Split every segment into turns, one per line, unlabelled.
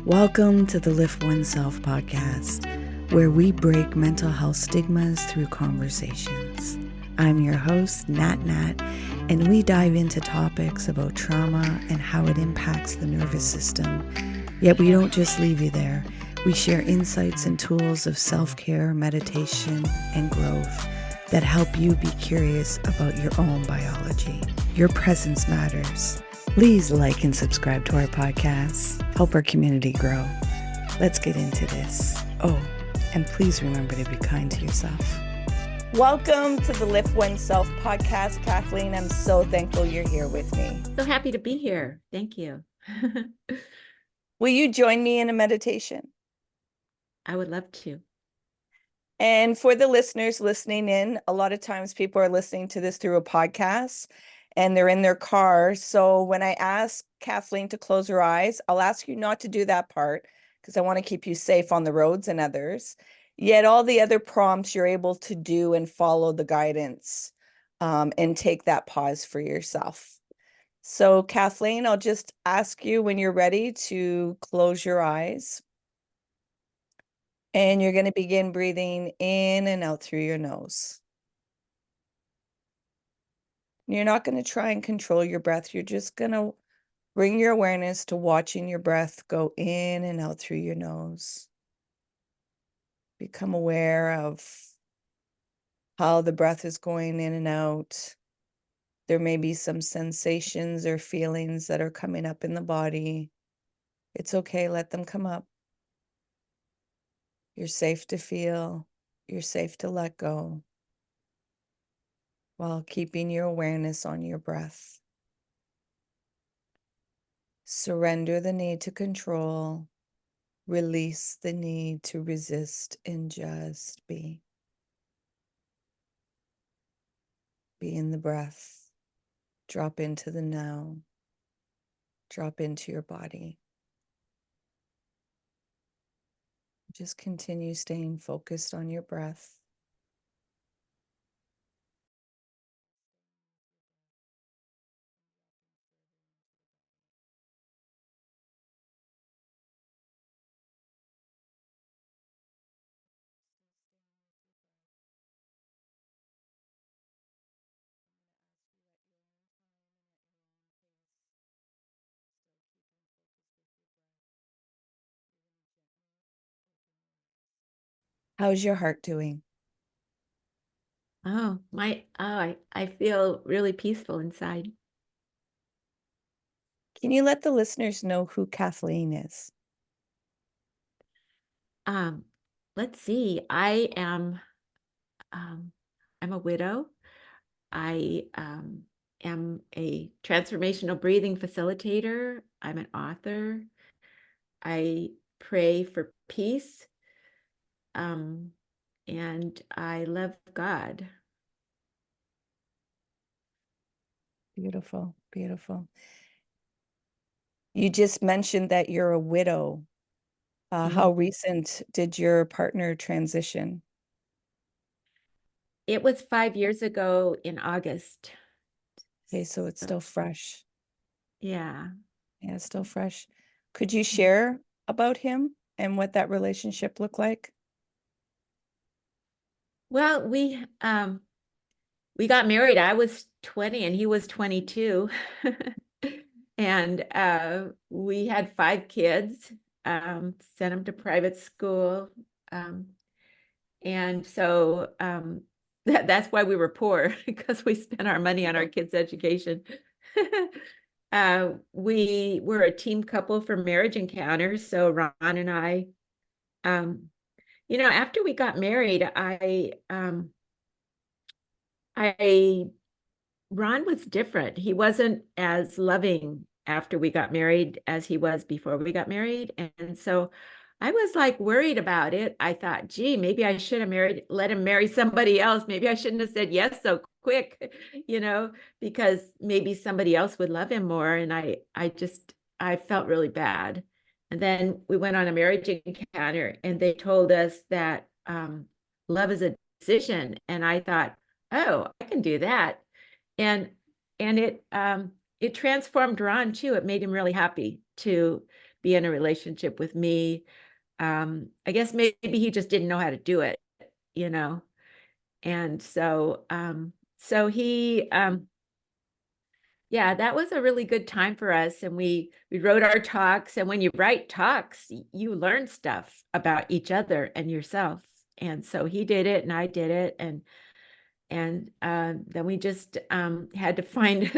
Welcome to the Lift Oneself podcast, where we break mental health stigmas through conversations. I'm your host, Nat, and we dive into topics about trauma and how it impacts the nervous system. Yet we don't just leave you there. We share insights and tools of self-care, meditation, and growth that help you be curious about your own biology. Your presence matters. Please like and subscribe to our podcast. Help our community grow. Let's get into this. Oh, and please remember to be kind to yourself. Welcome to the Lift Oneself podcast, Kathleen. I'm so thankful you're here with me.
So happy to be here. Thank you.
Will you join me in a meditation?
I would love to.
And for the listeners listening in, a lot of times people are listening to this through a podcast and they're in their car. So when I ask Kathleen to close her eyes, I'll ask you not to do that part because I want to keep you safe on the roads and others. Yet all the other prompts you're able to do and follow the guidance and take that pause for yourself. So Kathleen, I'll just ask you when you're ready to close your eyes. And you're going to begin breathing in and out through your nose. You're not going to try and control your breath. You're just going to bring your awareness to watching your breath go in and out through your nose. Become aware of how the breath is going in and out. There may be some sensations or feelings that are coming up in the body. It's okay, let them come up. You're safe to feel. You're safe to let go, while keeping your awareness on your breath. Surrender the need to control. Release the need to resist and just be. Be in the breath. Drop into the now. Drop into your body. Just continue staying focused on your breath. How's your heart doing?
I feel really peaceful inside.
Can you let the listeners know who Kathleen is?
Let's see. I'm a widow. I am a transformational breathing facilitator. I'm an author. I pray for peace. And I love God.
Beautiful, beautiful. You just mentioned that you're a widow. How recent did your partner transition?
It was 5 years ago in August.
Okay, so it's still fresh.
Yeah.
Yeah, it's still fresh. Could you share about him and what that relationship looked like?
Well, we got married. I was 20 and he was 22. And we had 5 kids, sent them to private school. And so that's why we were poor, because we spent our money on our kids' education. We were a team couple for marriage encounters. So Ron and I, after we got married, Ron was different. He wasn't as loving after we got married as he was before we got married. And so I was like worried about it. I thought, gee, maybe I should have let him marry somebody else. Maybe I shouldn't have said yes so quick, because maybe somebody else would love him more. And I felt really bad. And then we went on a marriage encounter and they told us that love is a decision. And I thought, oh, I can do that. And it transformed Ron too. It made him really happy to be in a relationship with me. I guess maybe he just didn't know how to do it, you know. And so he yeah, that was a really good time for us. And we wrote our talks. And when you write talks, you learn stuff about each other and yourself. And so he did it and I did it. And then we just had to find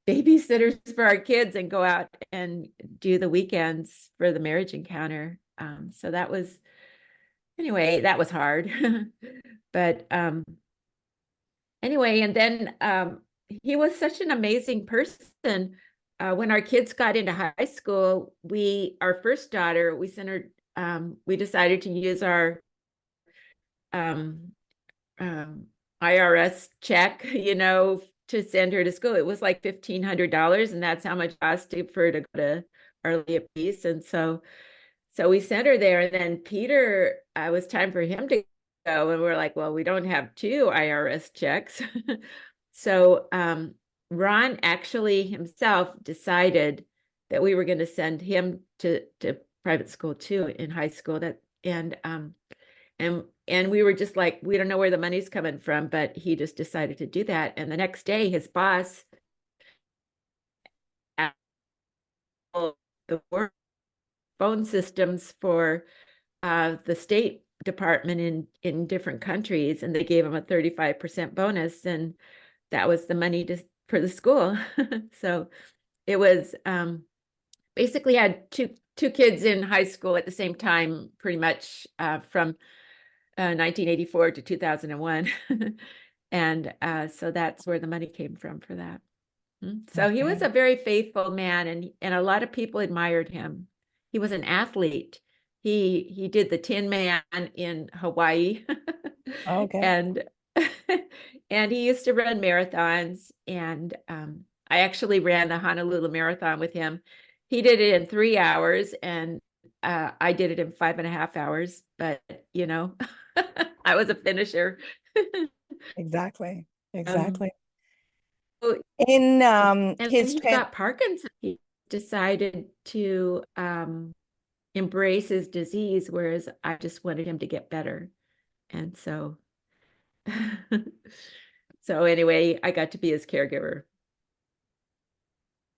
babysitters for our kids and go out and do the weekends for the marriage encounter. So that was, anyway, that was hard. But anyway, and then he was such an amazing person. When our kids got into high school, our first daughter, we sent her, we decided to use our um, um, IRS check, to send her to school. It was like $1,500, and that's how much it cost for her to go to Our Lady of Peace. And so we sent her there, and then Peter, it was time for him to go, and we're like, well, we don't have two IRS checks. So Ron actually himself decided that we were going to send him to private school too in high school. And we were just like, we don't know where the money's coming from, but he just decided to do that. And the next day, his boss, the work phone systems for the State Department in different countries, and they gave him a 35% bonus, and that was the money for the school. So it was basically had two kids in high school at the same time, pretty much from 1984 to 2001. And so that's where the money came from for that. So he was
Okay.
a very faithful man, and a lot of people admired him. He was an athlete. He did the Tin Man in Hawaii,
Okay.
and and he used to run marathons. And I actually ran the Honolulu Marathon with him. He did it in 3 hours, and I did it in 5.5 hours. But I was a finisher.
Exactly.
Um,
Exactly.
so
In
And then
his
he
trans
got Parkinson. He decided to embrace his disease, whereas I just wanted him to get better. And so, so anyway, I got to be his caregiver.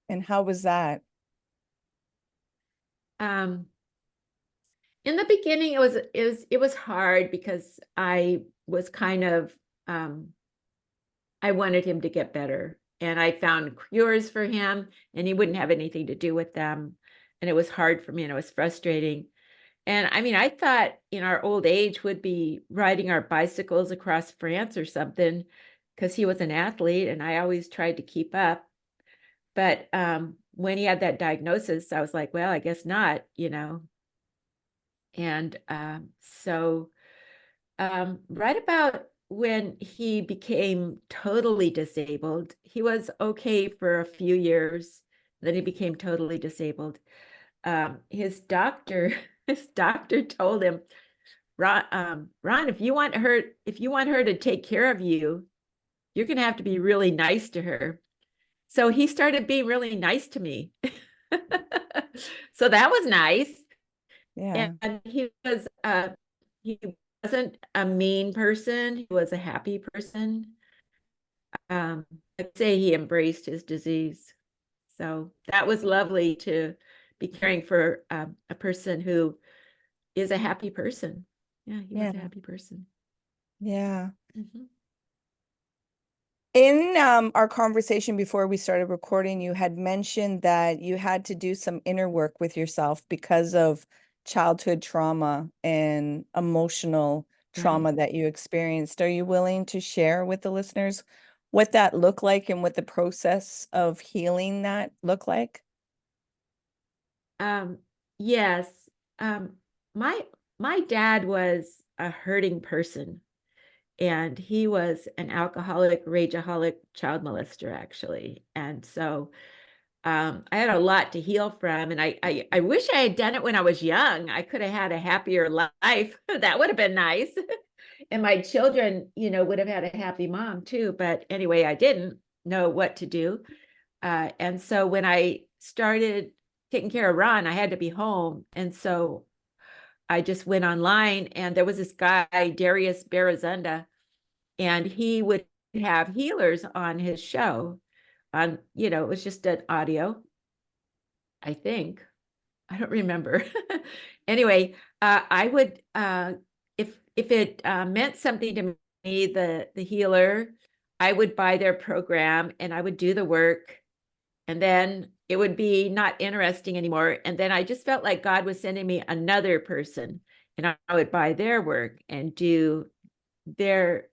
and how was that?
Um, in the beginning, it was hard because I was kind of I wanted him to get better, and I found cures for him, and he wouldn't have anything to do with them, and it was hard for me, and it was frustrating. And I mean, I thought in our old age would be riding our bicycles across France or something, because he was an athlete and I always tried to keep up. But when he had that diagnosis, I was like, well, I guess not. And so right about when he became totally disabled, he was okay for a few years. Then he became totally disabled. His doctor, his doctor told him, Ron, if you want her to take care of you, you're gonna have to be really nice to her. So he started being really nice to me. So that was nice.
Yeah.
And he wasn't a mean person, he was a happy person. I'd say he embraced his disease. So that was lovely to be caring for a person who is a happy person. Yeah, he was a
Yeah.
happy person.
Yeah.
Mhm.
In our conversation before we started recording, you had mentioned that you had to do some inner work with yourself because of childhood trauma and emotional
Right.
trauma that you experienced. Are you willing to share with the listeners what that looked like and what the process of healing that looked like?
Yes. Um, my my dad was a hurting person, and he was an alcoholic, rageaholic child molester, actually. And so I had a lot to heal from, and I wish I had done it when I was young. I could have had a happier life. That would have been nice. And my children, would have had a happy mom too. But anyway, I didn't know what to do. And so when I started taking care of Ron, I had to be home. And so I just went online, and there was this guy, Darius Barazunda, and he would have healers on his show. On, it was just an audio, I think. I don't remember. Anyway, I would, if it meant something to me, the healer, I would buy their program and I would do the work, and then it would be not interesting anymore. And then I just felt like God was sending me another person, and I would buy their work and do do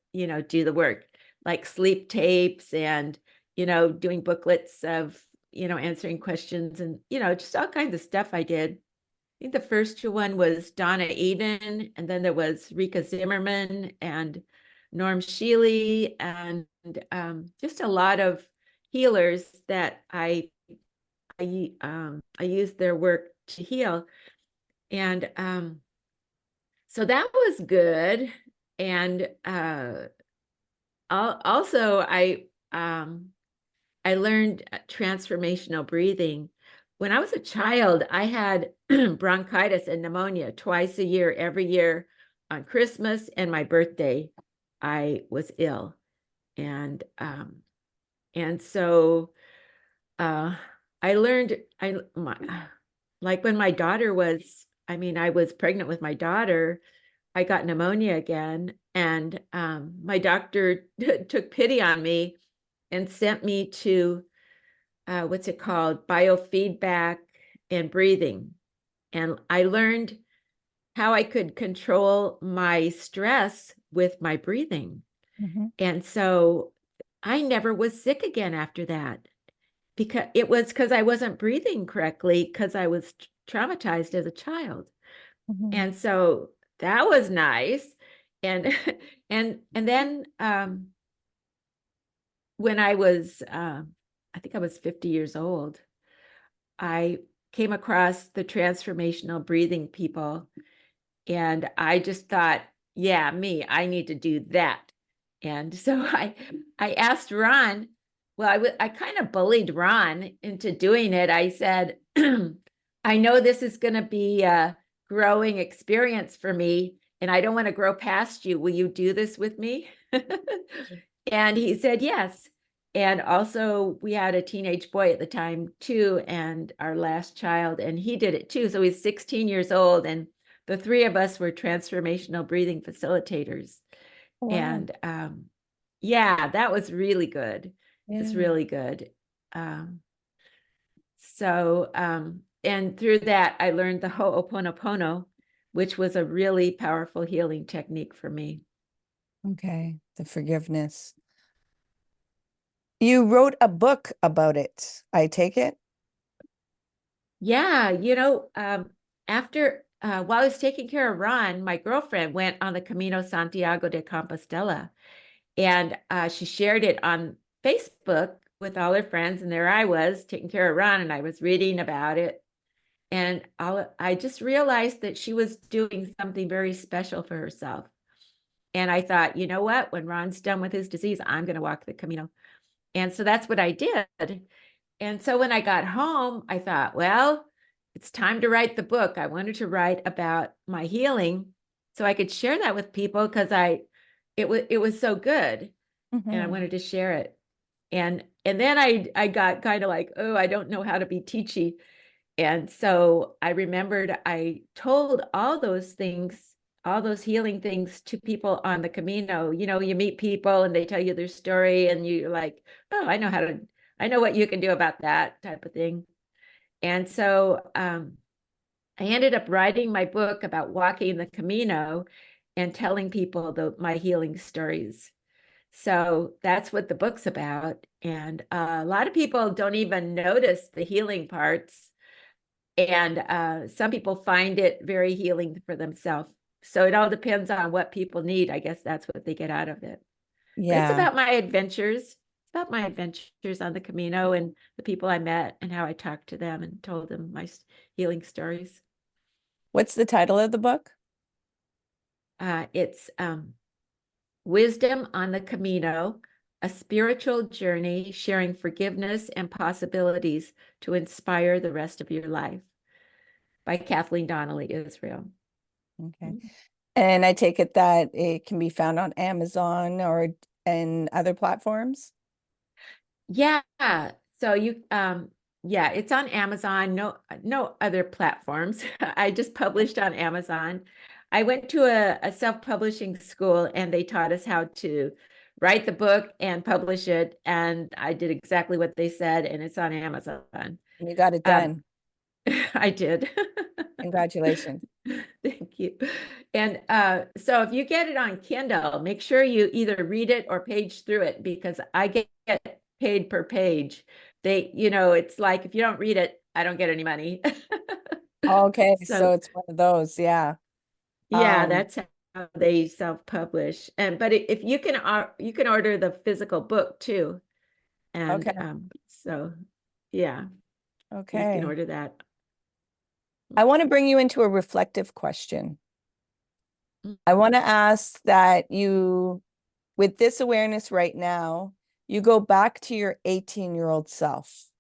the work, like sleep tapes and, doing booklets of, answering questions and, just all kinds of stuff I did. I think the first one was Donna Eden, and then there was Rika Zimmerman and Norm Shealy, and just a lot of healers that I used their work to heal. And so that was good. And also I learned transformational breathing. When I was a child, I had bronchitis and pneumonia twice a year, every year on Christmas and my birthday. I was ill. And so I learned like when my daughter was, I was pregnant with my daughter, I got pneumonia again, and my doctor took pity on me and sent me to what's it called? Biofeedback and breathing. And I learned how I could control my stress with my breathing.
Mm-hmm.
And so I never was sick again after that, because it was because I wasn't breathing correctly because I was traumatized as a child.
Mm-hmm.
And so that was nice. And and then when I was I think I was 50 years old, I came across the transformational breathing people, and I just thought, yeah, I need to do that. And so I asked Ron, well, I kind of bullied Ron into doing it. I said, I know this is going to be a growing experience for me, and I don't want to grow past you. Will you do this with me? And he said yes. And also, we had a teenage boy at the time too, and our last child, and he did it too. So he's 16 years old, and the three of us were transformational breathing facilitators.
Wow.
And yeah, that was really good. It's
Yeah.
really good. And through that, I learned the Ho'oponopono, which was a really powerful healing technique for me.
Okay. The forgiveness. You wrote a book about it, I take it?
Yeah, after while I was taking care of Ron, my girlfriend went on the Camino Santiago de Compostela, and she shared it on Facebook with all her friends. And there I was taking care of Ron, and I was reading about it. And I just realized that she was doing something very special for herself. And I thought, you know what? When Ron's done with his disease, I'm going to walk the Camino. And so that's what I did. And so when I got home, I thought, well, it's time to write the book. I wanted to write about my healing so I could share that with people, because it was so good, and I
Mm-hmm.
wanted to share it. And then I got kind of like, oh, I don't know how to be teachy. And so I remembered I told all those things, all those healing things to people on the Camino. You meet people and they tell you their story, and you're like, oh, I know what you can do about that type of thing. And so I ended up writing my book about walking the Camino and telling people my healing stories. So that's what the book's about. And a lot of people don't even notice the healing parts, and some people find it very healing for themselves. So it all depends on what people need. I guess that's what they get out of it. But it's
Yeah.
about my adventures. It's about my adventures on the Camino and the people I met and how I talked to them and told them my healing stories.
What's the title of the book?
It's Wisdom on the Camino, a spiritual journey sharing forgiveness and possibilities to inspire the rest of your life by Kathleen Donnelly Israel.
Okay. And I take it that it can be found on Amazon or and other platforms?
Yeah. So yeah, it's on Amazon, no other platforms. I just published on Amazon. I went to a self-publishing school and they taught us how to write the book and publish it. And I did exactly what they said, and it's on Amazon.
You got it
Um,
done.
I did.
Congratulations.
Thank you. And so if you get it on Kindle, make sure you either read it or page through it, because I get paid per page. It's like if you don't read it, I don't get any money.
Okay, so
So
it's one of those, yeah.
yeah,
Um,
that's how they self-publish. But if you can order the physical book too. And
okay,
so yeah, you can
okay.
order that.
I want to bring you into a reflective question. I want to ask that you, with this awareness right now, you go back to your 18-year-old self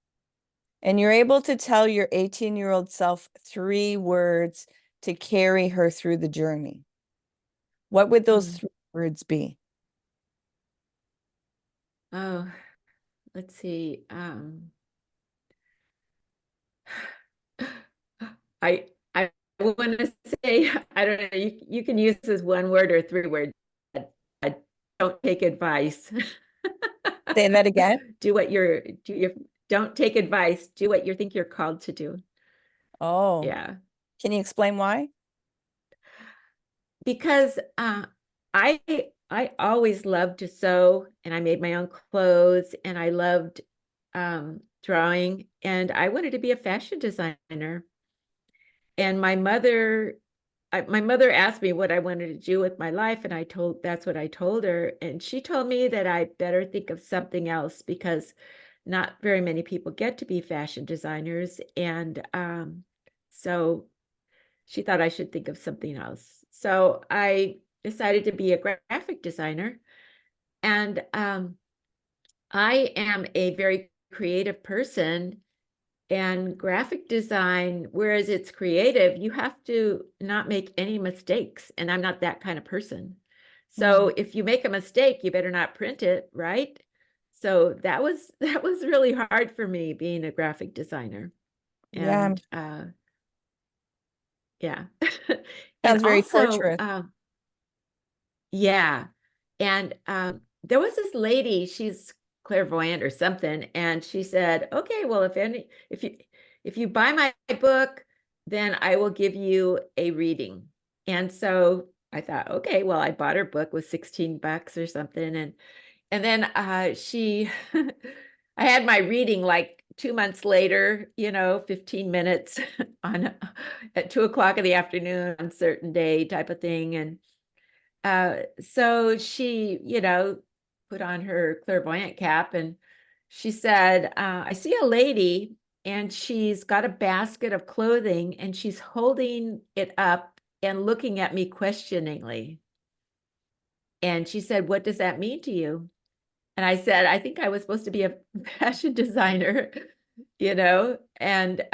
and you're able to tell your 18-year-old self 3 words to carry her through the journey. What would those
Mm.
3 words be?
Oh, let's see. I I want to say, I don't know, you can use this 1 word or 3 words. I don't take advice.
Say that again.
Do your don't take advice. Do what you think you're called to do.
Oh,
Yeah.
can you explain why?
Because I I always loved to sew, and I made my own clothes, and I loved drawing, and I wanted to be a fashion designer. And my mother asked me what I wanted to do with my life, and that's what I told her. And she told me that I better think of something else, because not very many people get to be fashion designers. And so she thought I should think of something else. So I decided to be a graphic designer. And I am a very creative person, and graphic design, whereas it's creative, you have to not make any mistakes. And I'm not that kind of person.
Mm,
So if you make a mistake, you better not print it, right? So that was really hard for me, being a graphic designer.
yeah,
And yeah. And
sounds very
also,
torturous.
yeah. And there was this lady, she's clairvoyant or something, and she said, "Okay, well, if you buy my book, then I will give you a reading." And so I thought, okay, well, I bought her book with $16 or something, and then she I had my reading like 2 months later, 15 minutes on at 2 o'clock in the afternoon on certain day type of thing. And so she, put on her clairvoyant cap, and she said, I see a lady, and she's got a basket of clothing, and she's holding it up and looking at me questioningly. And she said, "What does that mean to you?" And I said, "I think I was supposed to be a fashion designer." And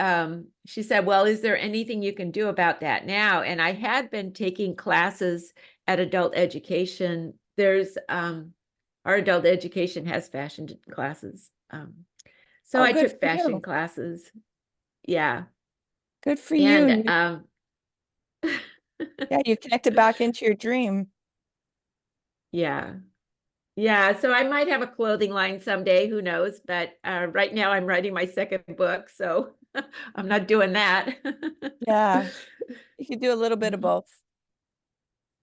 she said, "Well, is there anything you can do about that now?" And I had been taking classes at adult education. There's Our adult education has fashion classes. So
Oh,
I
good
took
for
fashion
you.
classes. Yeah.
Good for you.
And
You, yeah, you connected back into your dream.
yeah. Yeah, so I might have a clothing line someday, who knows? But right now I'm writing my second book, so I'm not doing that.
Yeah, you could do a little bit of
Mhm.
both.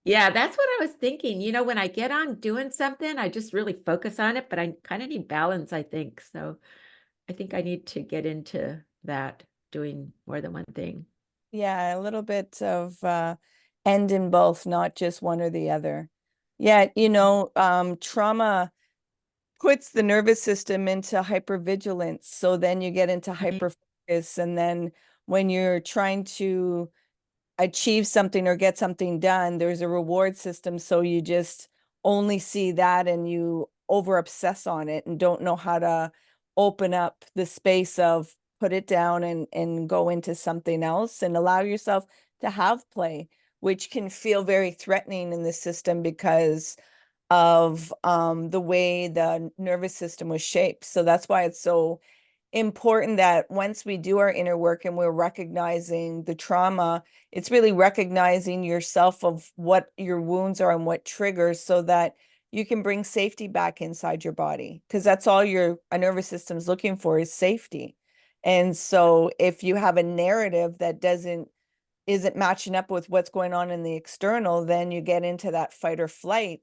Yeah, that's what I was thinking. When I get on doing something, I just really focus on it, but I kind of need balance, I think. So I think I need to get into that, doing more than one thing.
Yeah, a little bit of end in both, not just one or the other. Yeah, trauma puts the nervous system into hypervigilance. So then you get into
Right.
hyperfocus. And then when you're trying to achieve something or get something done, there's a reward system. So you just only see that and you over obsess on it and don't know how to open up the space of put it down and go into something else and allow yourself to have play, which can feel very threatening in the system because of the way the nervous system was shaped. So that's why it's so important that once we do our inner work and we're recognizing the trauma, it's really recognizing yourself of what your wounds are and what triggers so that you can bring safety back inside your body, because that's all your nervous system's looking for is safety. And so if you have a narrative that isn't matching up with what's going on in the external, then you get into that fight or flight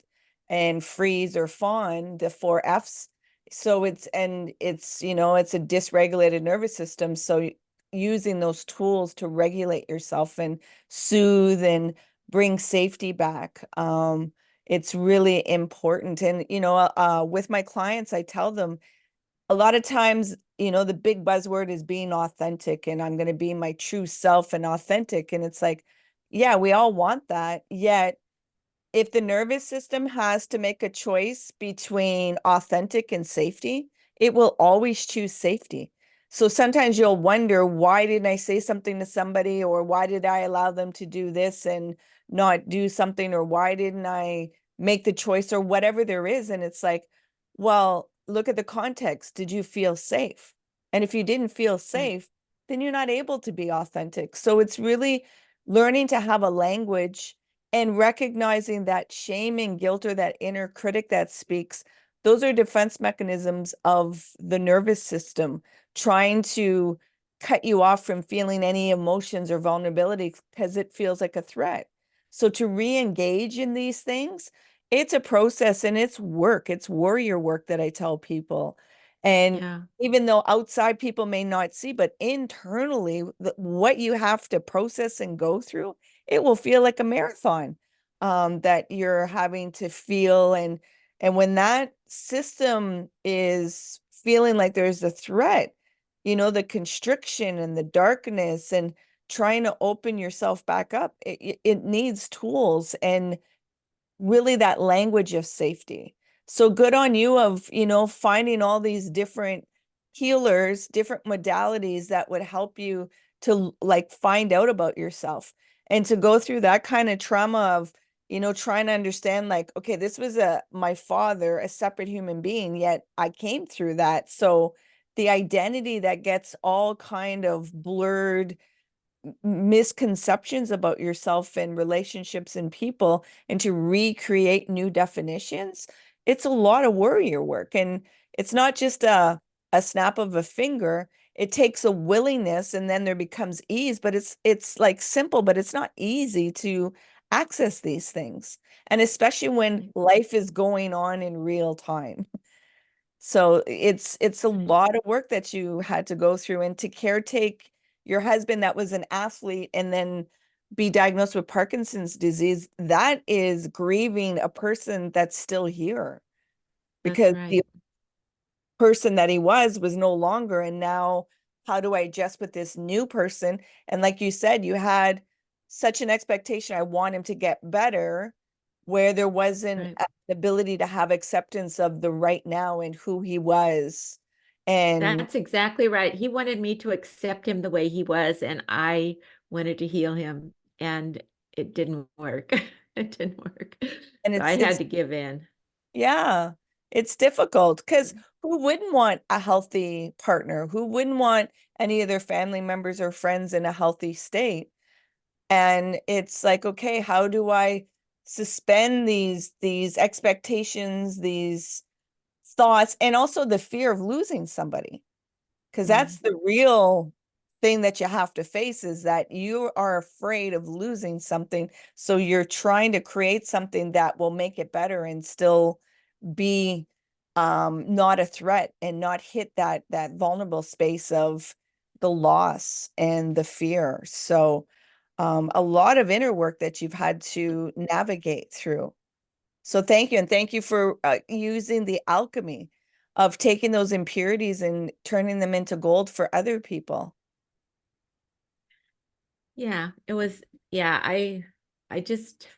and freeze or fawn, the four F's. So it's a dysregulated nervous system. So using those tools to regulate yourself and soothe and bring safety back, it's really important. And, with my clients, I tell them a lot of times, the big buzzword is being authentic, and I'm going to be my true self and authentic. And it's like, yeah, we all want that. Yet, if the nervous system has to make a choice between authentic and safety, it will always choose safety. So sometimes you'll wonder, why didn't I say something to somebody, or why did I allow them to do this and not do something, or why didn't I make the choice, or whatever there is. And it's like, well, look at the context. Did you feel safe? And if you didn't feel
Right.
safe, then you're not able to be authentic. So it's really learning to have a language and recognizing that shame and guilt, or that inner critic that speaks, those are defense mechanisms of the nervous system trying to cut you off from feeling any emotions or vulnerability because it feels like a threat. So to re-engage in these things, it's a process and it's work. It's warrior work that I tell people. And
Yeah.
even though outside people may not see, but internally, what you have to process and go through, it will feel like a marathon that you're having to feel. And when that system is feeling like there's a threat, the constriction and the darkness and trying to open yourself back up, it needs tools and really that language of safety. So good on you of, finding all these different healers, different modalities that would help you to like find out about yourself and to go through that kind of trauma of, trying to understand like, okay, this was my father, a separate human being, yet I came through that. So the identity that gets all kind of blurred, misconceptions about yourself and relationships and people, and to recreate new definitions, it's a lot of warrior work. And it's not just a snap of a finger. It takes a willingness, and then there becomes ease, but it's like simple, but it's not easy to access these things, and especially when life is going on in real time. So it's a
Right.
lot of work that you had to go through, and to caretake your husband that was an athlete and then be diagnosed with Parkinson's disease. That is grieving a person that's still here,
That's
because
right.
the person that he was no longer. And now how do I adjust with this new person? And like you said, you had such an expectation, I want him to get better, where there wasn't
Right.
an ability to have acceptance of the right now and who he was. And
That's exactly right. He wanted me to accept him the way he was, and I wanted to heal him, and it didn't work. It didn't work.
and
So I had
it's
to give in.
yeah, it's difficult because who wouldn't want a healthy partner? Who wouldn't want any of their family members or friends in a healthy state? And it's like, okay, how do I suspend these expectations, these thoughts, and also the fear of losing somebody? Because
Yeah.
that's the real thing that you have to face, is that you are afraid of losing something. So you're trying to create something that will make it better and still be not a threat and not hit that vulnerable space of the loss and the fear. So a lot of inner work that you've had to navigate through. So thank you. And thank you for using the alchemy of taking those impurities and turning them into gold for other people.
Yeah, it was, yeah, I just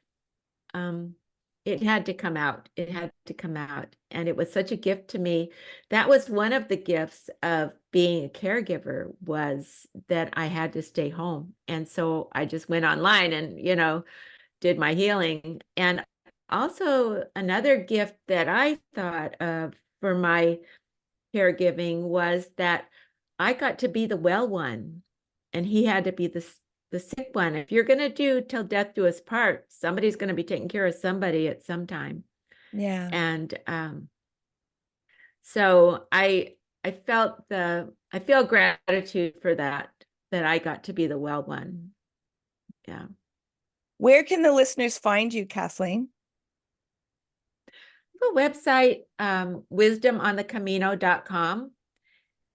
um it had to come out. It had to come out. And it was such a gift to me. That was one of the gifts of being a caregiver, was that I had to stay home. And so I just went online and, did my healing. And also another gift that I thought of for my caregiving was that I got to be the well one, and he had to be the sick one. If you're going to do till death do us part, somebody's going to be taking care of somebody at some time.
Yeah.
And so I feel gratitude for that I got to be the well one. Yeah.
Where can the listeners find you, Kathleen?
The website, wisdomonthecamino.com.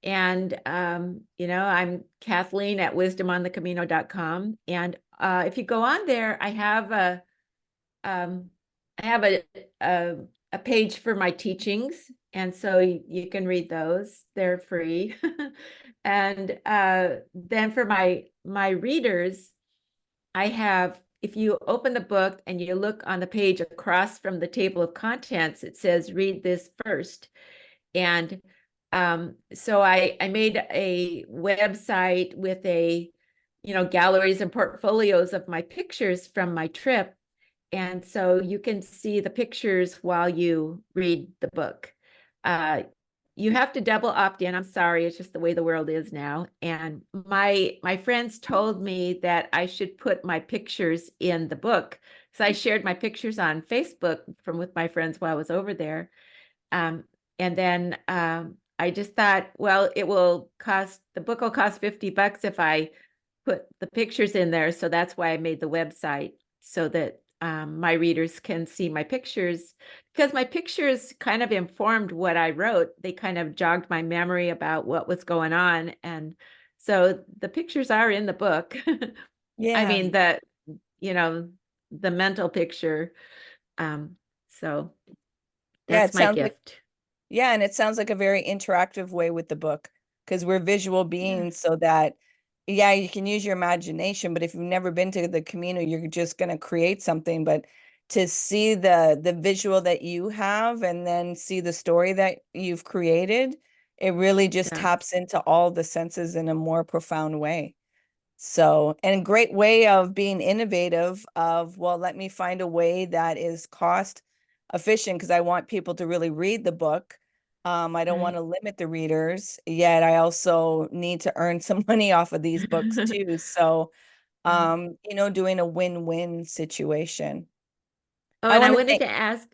And, I'm Kathleen at wisdomonthecamino.com. And if you go on there, I have a page for my teachings. And so you can read those. They're free. And then for my readers, I have, if you open the book and you look on the page across from the table of contents, it says, read this first. And so I made a website with galleries and portfolios of my pictures from my trip. And so you can see the pictures while you read the book. You have to double opt in. I'm sorry, it's just the way the world is now. And my friends told me that I should put my pictures in the book. So I shared my pictures on Facebook with my friends while I was over there. And then I just thought, well, the book will cost $50 if I put the pictures in there. So that's why I made the website, so that my readers can see my pictures, because my pictures kind of informed what I wrote. They kind of jogged my memory about what was going on. And so the pictures are in the book.
Yeah.
I mean, the mental picture. So that's my gift.
Yeah, and it sounds like a very interactive way with the book, because we're visual beings, so that, yeah, you can use your imagination, but if you've never been to the Camino, you're just going to create something. But to see the visual that you have and then see the story that you've created, it really just taps into all the senses in a more profound way. So, and a great way of being innovative of, well, let me find a way that is cost efficient, because I want people to really read the book. I don't want to limit the readers, yet I also need to earn some money off of these books too. So, doing a win-win situation.
Oh, and I wanted to ask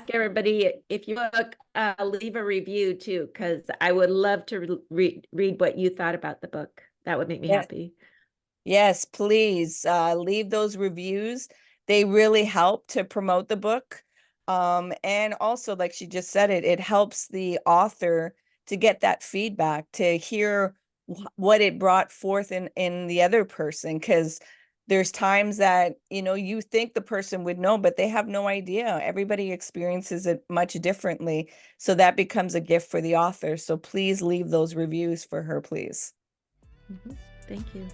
everybody, if you look, leave a review too, because I would love to read what you thought about the book. That would make me happy.
Yes, please leave those reviews. They really help to promote the book. And also, like she just said, it helps the author to get that feedback, to hear what it brought forth in the other person, because there's times that, you think the person would know, but they have no idea. Everybody experiences it much differently. So that becomes a gift for the author. So please leave those reviews for her, please.
Thank you.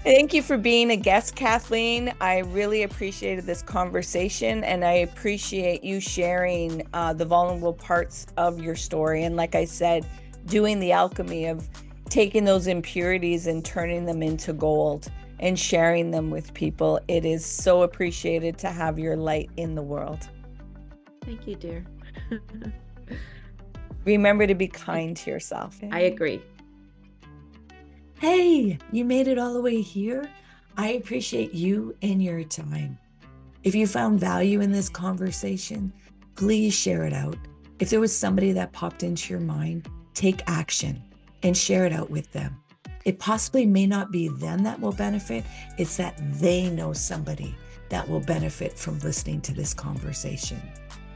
Thank you for being a guest, Kathleen. I really appreciated this conversation, and I appreciate you sharing the vulnerable parts of your story. And like I said, doing the alchemy of taking those impurities and turning them into gold and sharing them with people. It is so appreciated to have your light in the world.
Thank you, dear.
Remember to be kind to yourself.
I agree.
Hey, you made it all the way here. I appreciate you and your time. If you found value in this conversation, please share it out. If there was somebody that popped into your mind, take action and share it out with them. It possibly may not be them that will benefit. It's that they know somebody that will benefit from listening to this conversation.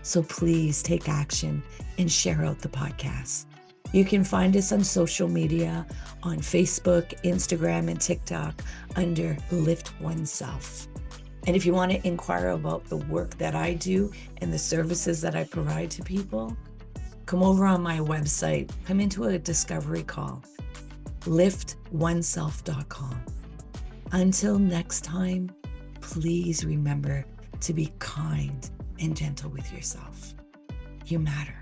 So please take action and share out the podcast. You can find us on social media, on Facebook, Instagram, and TikTok under Lift Oneself. And if you want to inquire about the work that I do and the services that I provide to people, come over on my website, come into a discovery call, liftoneself.com. Until next time, please remember to be kind and gentle with yourself. You matter.